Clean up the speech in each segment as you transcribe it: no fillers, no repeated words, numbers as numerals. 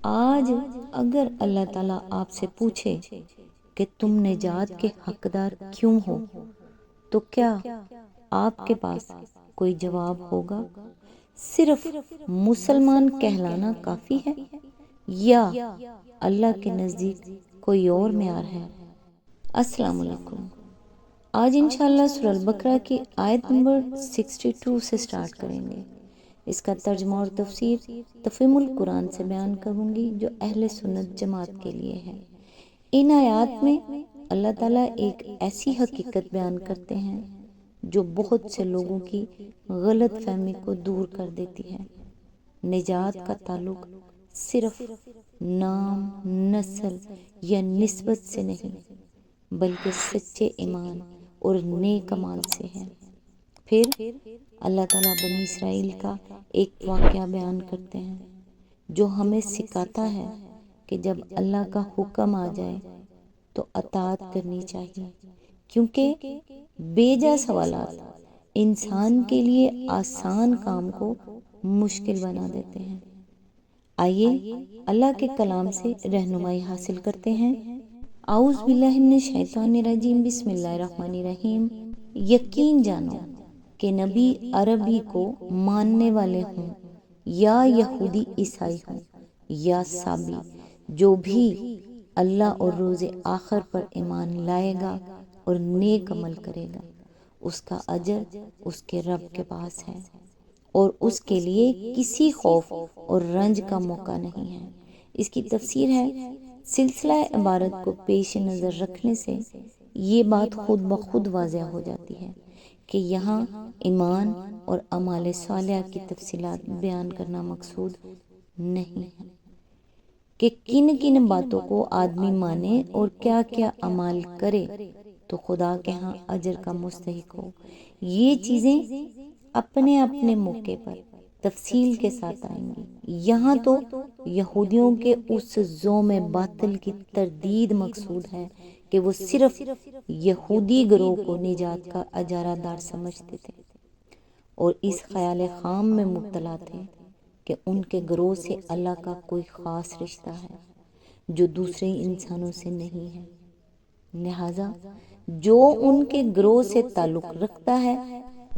آج اگر اللہ تعالیٰ آپ سے پوچھے کہ تم نجات کے حقدار کیوں ہو، تو کیا آپ کے پاس کوئی جواب ہوگا؟ صرف مسلمان کہلانا کافی ہے یا اللہ کے نزدیک کوئی اور معیار ہے؟ السلام علیکم۔ آج انشاءاللہ سورہ البقرہ کی آیت نمبر 62 سے سٹارٹ کریں گے۔ اس کا ترجمہ اور تفسیر تفہیم القرآن سے بیان کروں گی جو اہل سنت جماعت کے لیے ہے۔ ان آیات میں اللہ تعالیٰ ایک ایسی حقیقت بیان کرتے ہیں جو بہت سے لوگوں کی غلط فہمی کو دور کر دیتی ہے۔ نجات کا تعلق صرف نام، نسل یا نسبت سے نہیں بلکہ سچے ایمان اور نیک اعمال سے ہے۔ پھر اللہ تعالیٰ بنی اسرائیل کا ایک واقعہ بیان کرتے ہیں جو ہمیں سکھاتا ہے کہ جب اللہ کا حکم آ جائے تو اطاعت کرنی چاہیے، کیونکہ بے جا سوالات انسان کے لیے آسان کام کو مشکل بنا دیتے ہیں۔ آئیے اللہ کے کلام سے رہنمائی حاصل کرتے ہیں۔ اعوذ باللہ من الشیطان الرجیم، بسم اللہ الرحمن الرحیم۔ یقین جانو کہ نبی عربی کو ماننے والے ہوں یا یہودی عیسائی ہوں یا سابی، جو بھی اللہ اور روز آخر پر ایمان لائے گا اور نیک عمل کرے گا، اس کا اجر اس کے رب کے پاس ہے اور اس کے لیے کسی خوف اور رنج کا موقع نہیں ہے۔ اس کی تفسیر ہے، سلسلہ عبارت کو پیش نظر رکھنے سے یہ بات خود بخود واضح ہو جاتی ہے کہ یہاں ایمان اور اعمال صالحہ کی تفصیلات بیان کرنا مقصود نہیں ہے کہ کن کن باتوں کو آدمی مانے اور کیا کیا اعمال کرے تو خدا کے ہاں اجر کا مستحق ہو۔ یہ چیزیں اپنے اپنے موقع پر تفصیل کے ساتھ آئیں گی۔ یہاں تو یہودیوں کے اس زوم باطل کی تردید مقصود ہے کہ وہ صرف یہودی گروہ کو نجات کا اجارہ دار سمجھتے تھے اور اس خیال خام میں مبتلا تھے کہ ان کے گروہ سے اللہ کا کوئی خاص رشتہ ہے جو دوسرے انسانوں سے نہیں ہے۔ لہذا جو ان کے گروہ سے تعلق رکھتا ہے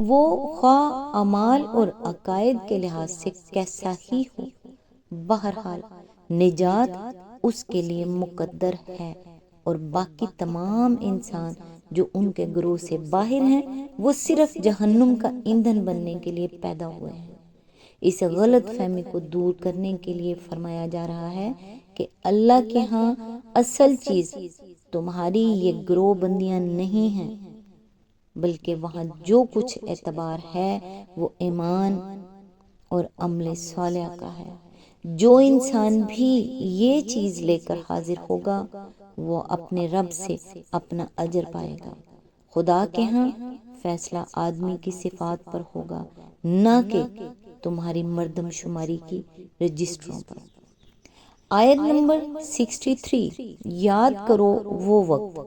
وہ خواہ اعمال اور عقائد کے لحاظ سے کیسا ہی ہو، بہرحال نجات اس کے لیے مقدر ہے، اور باقی تمام انسان جو ان کے گروہ سے باہر ہیں وہ صرف جہنم کا ایندھن بننے کے لیے پیدا ہوئے ہیں۔ اس غلط فہمی کو دور کرنے کے لیے فرمایا جا رہا ہے کہ اللہ کے ہاں اصل چیز تمہاری یہ گروہ بندیاں نہیں ہیں، بلکہ وہاں جو کچھ اعتبار ہے وہ ایمان اور عمل صالح کا ہے۔ جو انسان بھی یہ چیز لے کر حاضر ہوگا وہ اپنے رب سے اپنا اجر پائے گا۔ خدا کے ہاں فیصلہ آدمی کی صفات پر ہوگا، نہ کہ تمہاری مردم شماری کی رجسٹروں پر۔ آیت نمبر 63۔ یاد کرو وہ وقت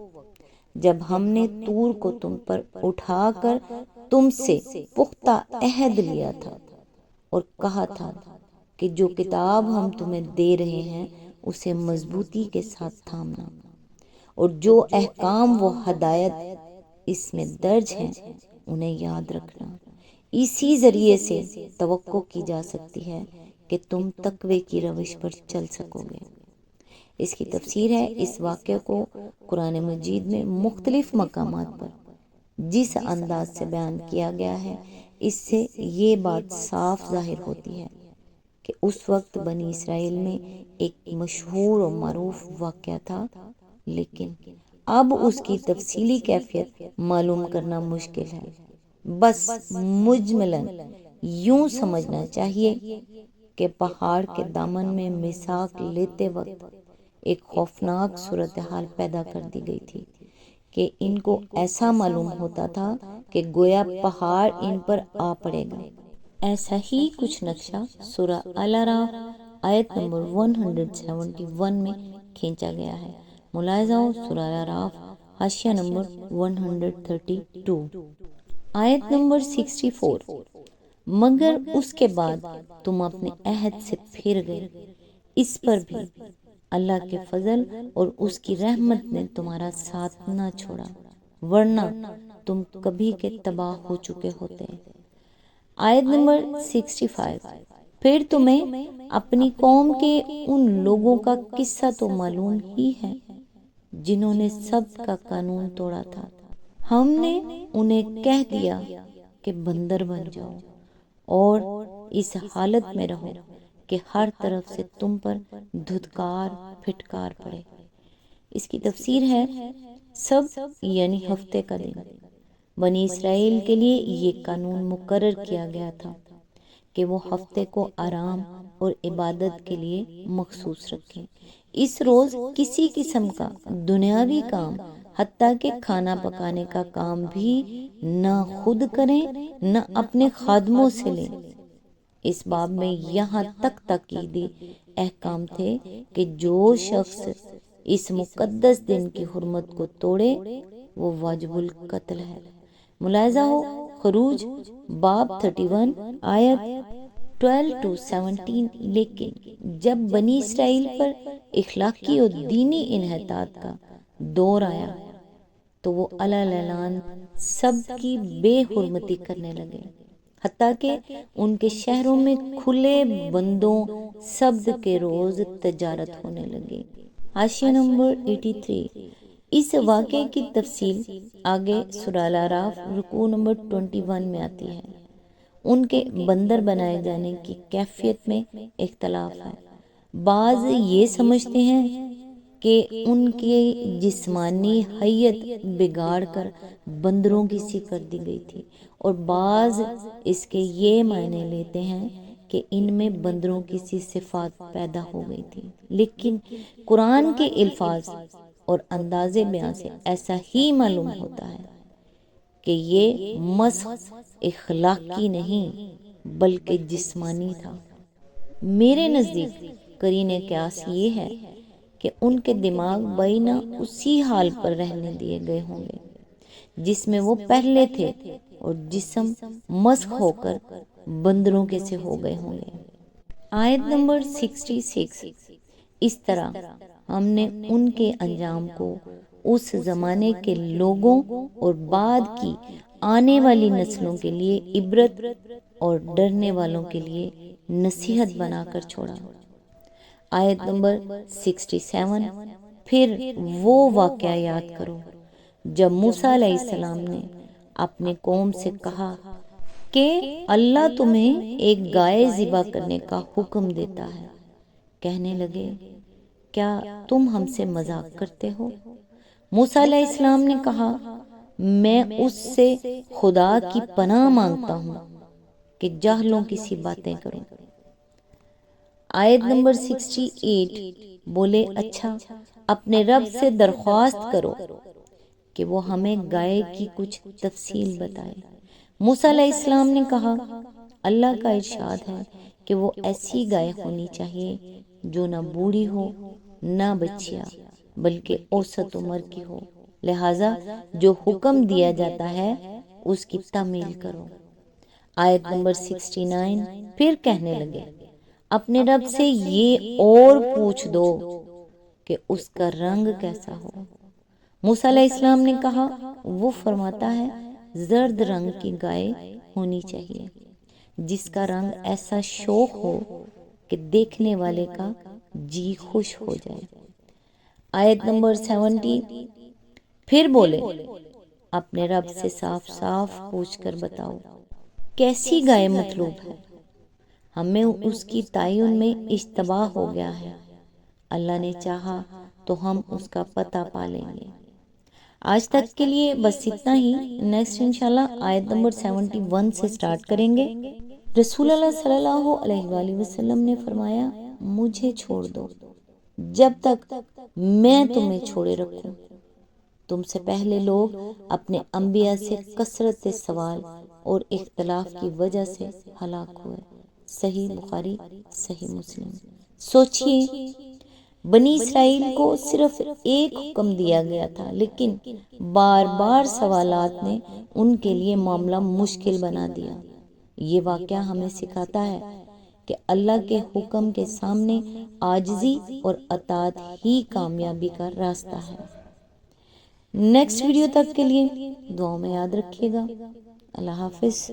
جب ہم نے طور کو تم پر اٹھا کر تم سے پختہ عہد لیا تھا اور کہا تھا کہ جو کتاب ہم تمہیں دے رہے ہیں اسے مضبوطی کے ساتھ تھامنا، اور جو احکام و ہدایت اس میں درج ہیں انہیں یاد رکھنا۔ اسی ذریعے سے توقع کی جا سکتی ہے کہ تم تقوی کی روش پر چل سکو گے۔ اس کی تفسیر ہے، اس واقعے کو قرآن مجید میں مختلف مقامات پر جس انداز سے بیان کیا گیا ہے اس سے یہ بات صاف ظاہر ہوتی ہے کہ اس وقت بنی اسرائیل میں ایک مشہور و معروف واقعہ تھا، لیکن اب اس کی تفصیلی کیفیت معلوم کرنا مشکل ہے۔ بس مجملاً یوں سمجھنا چاہیے کہ پہاڑ کے دامن میں میثاق لیتے وقت ایک خوفناک صورتحال پیدا کر دی گئی تھی کہ ان کو ایسا معلوم ہوتا تھا کہ گویا پہاڑ ان پر آ پڑے گا۔ ایسا ہی کچھ نقشہ سورہ الاعراف آیت نمبر 171 میں کھینچا گیا ہے۔ ملاحظہ ہو سورہ الاعراف حاشیہ نمبر 132۔ آیت نمبر 64۔ مگر اس کے بعد تم اپنے عہد سے پھر گئے، اس پر بھی اللہ کے فضل اور اس کی رحمت نے تمہارا ساتھ نہ چھوڑا، ورنہ تم کبھی کے تباہ ہو چکے ہوتے۔ آیت نمبر 65، پھر تمہیں اپنی قوم کے ان لوگوں کا قصہ تو معلوم ہی ہے جنہوں نے سبت کا قانون توڑا تھا۔ ہم نے انہیں کہہ دیا کہ بندر بن جاؤ اور اس حالت میں رہو کہ ہر طرف سے تم پر دھتکار پھٹکار پڑے۔ اس کی تفسیر ہے سبت یعنی ہفتے کا دن۔ بنی اسرائیل کے لیے یہ قانون مقرر کیا گیا تھا کہ وہ ہفتے کو آرام اور عبادت کے لیے مخصوص رکھیں۔ اس روز کسی قسم کا دنیاوی کام حتیٰ کہ کھانا پکانے کا کام بھی نہ خود کریں نہ اپنے خادموں سے لیں۔ اس باب میں یہاں تک تاکیدی احکام تھے کہ جو شخص اس مقدس دن کی حرمت کو توڑے وہ واجب القتل ہے۔ ملاحظہ ہو خروج باب 31 آیت 12 to 17۔ لیکن جب بنی اسرائیل پر اخلاقی اور دینی انحطاط کا دور آیا تو وہ اعلان سب کی بے حرمتی کرنے لگے، حتیٰ کہ ان کے شہروں میں کھلے بندوں سبت کے روز تجارت ہونے لگی۔ حاشیہ نمبر 83۔ اس واقعے کی تفصیل آگے سورہ الاعراف رکوع نمبر 21 میں آتی ہے۔ ان کے بندر بنائے جانے کی کیفیت میں اختلاف ہے۔ بعض یہ سمجھتے ہیں کہ ان کی جسمانی حیت بگاڑ کر بندروں کی سی کر دی گئی تھی، اور بعض اس کے یہ معنی لیتے ہیں کہ ان میں بندروں کی سی صفات پیدا ہو گئی تھی۔ لیکن قرآن کے الفاظ اور انداز بیان سے ایسا ہی معلوم ہوتا ہے کہ یہ مسخ اخلاقی نہیں بلکہ جسمانی تھا۔ میرے نزدیک قرین قیاس یہ ہے کہ ان کے دماغ بینہ اسی حال پر رہنے دیے گئے ہوں گے جس میں وہ پہلے تھے، اور جسم مسخ ہو کر بندروں کے سے ہو گئے ہوں گے۔ آیت نمبر 66۔ اس طرح ہم نے ان کے انجام کو اس زمانے کے لوگوں اور بعد کی آنے والی نسلوں کے لیے عبرت اور ڈرنے والوں کے لیے نصیحت بنا کر چھوڑا۔ آیت نمبر 67۔ پھر وہ واقعہ یاد کرو جب موسیٰ علیہ السلام نے اپنے قوم سے کہا کہ اللہ تمہیں ایک گائے ذبح کرنے کا حکم دیتا ہے۔ کہنے لگے کیا تم ہم سے مذاق کرتے ہو؟ موسیٰ علیہ السلام نے کہا میں اس سے خدا کی پناہ مانگتا ہوں کہ جاہلوں کی سی باتیں کروں۔ آیت نمبر 68۔ بولے اچھا اپنے رب سے درخواست کرو کہ وہ ہمیں گائے کی کچھ تفصیل بتائے۔ موسیٰ علیہ السلام نے کہا اللہ کا ارشاد ہے کہ وہ ایسی گائے ہونی چاہیے جو نہ بوڑھی ہو نہ بچیا بلکہ اوسط عمر کی ہو، لہٰذا جو حکم دیا جاتا ہے اس کی تعمیل کرو۔ آیت نمبر 69۔ پھر کہنے لگے اپنے رب سے یہ اور پوچھ دو کہ اس کا رنگ کیسا ہو۔ موسیٰ علیہ السلام نے کہا وہ فرماتا ہے زرد رنگ کی گائے ہونی چاہیے جس کا رنگ ایسا شوخ ہو کہ دیکھنے والے کا جی خوش ہو جائے۔ آیت نمبر 70۔ پھر بولے اپنے رب سے صاف صاف پوچھ کر بتاؤ کیسی گائے مطلوب ہے، ہمیں اس کی تعین میں اشتباہ ہو گیا ہے، اللہ نے چاہا تو ہم اس کا پتہ پا لیں گے۔ آج تک کے لیے بس اتنا ہی۔ نیکسٹ انشاءاللہ آیت نمبر 71 سے سٹارٹ کریں گے۔ رسول اللہ صلی اللہ علیہ وآلہ وسلم نے فرمایا مجھے چھوڑ دو جب تک میں تمہیں چھوڑے رکھوں۔ تم سے پہلے لوگ اپنے انبیاء سے کثرت سوال اور اختلاف کی وجہ سے ہلاک ہوئے۔ صحیح بخاری صحیح مسلم۔ سوچئے بنی اسرائیل کو صرف ایک حکم دیا گیا تھا لیکن بار بار سوالات نے ان کے لیے معاملہ مشکل بنا دیا۔ یہ واقعہ ہمیں سکھاتا ہے کہ اللہ کے حکم کے سامنے عاجزی اور اطاعت ہی کامیابی کا راستہ ہے۔ نیکسٹ ویڈیو تک کے لیے دعاؤں میں یاد رکھیے گا۔ اللہ حافظ۔